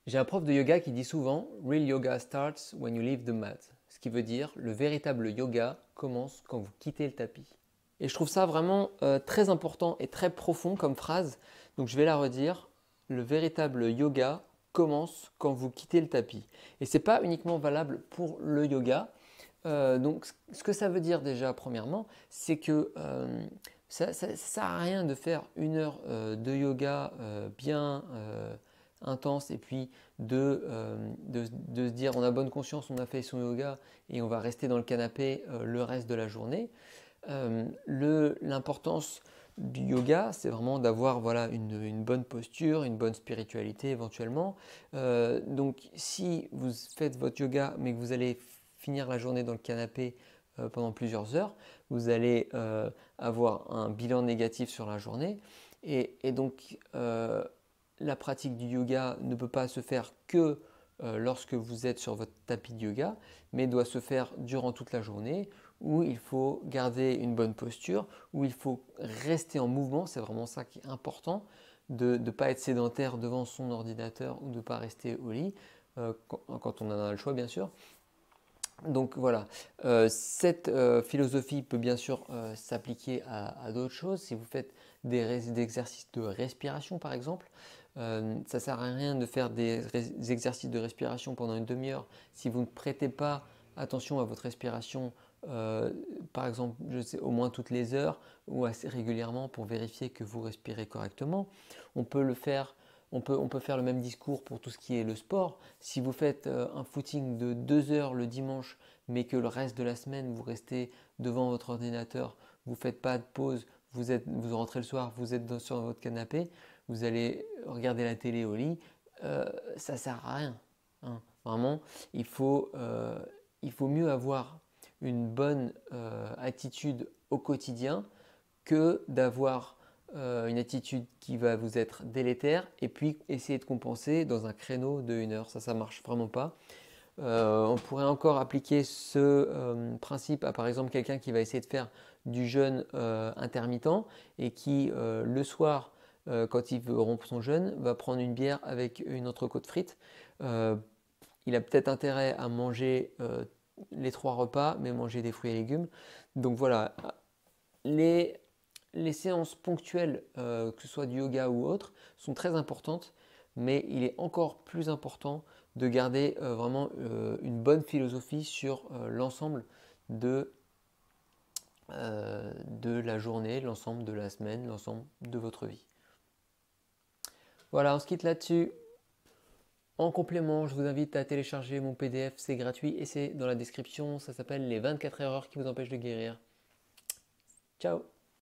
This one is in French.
J'ai un prof de yoga qui dit souvent Real yoga starts when you leave the mat. Ce qui veut dire le véritable yoga commence quand vous quittez le tapis. Et je trouve ça vraiment très important et très profond comme phrase. Donc je vais la redire. Le véritable yoga commence quand vous quittez le tapis. Et ce n'est pas uniquement valable pour le yoga. Donc ce que ça veut dire déjà premièrement, c'est que ça ne sert à rien de faire une heure de yoga bien intense et puis de se dire on a bonne conscience, on a fait son yoga et on va rester dans le canapé le reste de la journée. L'importance du yoga, c'est vraiment d'avoir voilà, une bonne posture, une bonne spiritualité éventuellement. Donc si vous faites votre yoga mais que vous allez finir la journée dans le canapé pendant plusieurs heures, vous allez avoir un bilan négatif sur la journée. Et donc la pratique du yoga ne peut pas se faire que lorsque vous êtes sur votre tapis de yoga, mais doit se faire durant toute la journée où il faut garder une bonne posture, où il faut rester en mouvement, c'est vraiment ça qui est important, de ne pas être sédentaire devant son ordinateur ou de ne pas rester au lit, quand on en a le choix bien sûr. Donc voilà, cette philosophie peut bien sûr s'appliquer à d'autres choses. Si vous faites des exercices de respiration par exemple, ça ne sert à rien de faire des exercices de respiration pendant une demi-heure si vous ne prêtez pas attention à votre respiration, par exemple, je sais, au moins toutes les heures ou assez régulièrement pour vérifier que vous respirez correctement. On peut le faire, on peut faire le même discours pour tout ce qui est le sport. Si vous faites un footing de 2 heures le dimanche, mais que le reste de la semaine, vous restez devant votre ordinateur, vous ne faites pas de pause, vous rentrez le soir, vous êtes sur votre canapé, vous allez regarder la télé au lit, ça ne sert à rien, hein. Vraiment, il faut mieux avoir une bonne attitude au quotidien que d'avoir une attitude qui va vous être délétère et puis essayer de compenser dans un créneau de 1 heure. Ça ne marche vraiment pas. On pourrait encore appliquer ce principe à par exemple quelqu'un qui va essayer de faire du jeûne intermittent et qui le soir, quand il veut rompre son jeûne, va prendre une bière avec une entrecôte frite. Euh, il a peut-être intérêt à manger les 3 repas, mais manger des fruits et légumes. Donc voilà, les, les séances ponctuelles, que ce soit du yoga ou autre, sont très importantes, mais il est encore plus important de garder vraiment une bonne philosophie sur l'ensemble de, de la journée, l'ensemble de la semaine, l'ensemble de votre vie. Voilà, on se quitte là-dessus. En complément, je vous invite à télécharger mon PDF, c'est gratuit et c'est dans la description. Ça s'appelle les 24 erreurs qui vous empêchent de guérir. Ciao!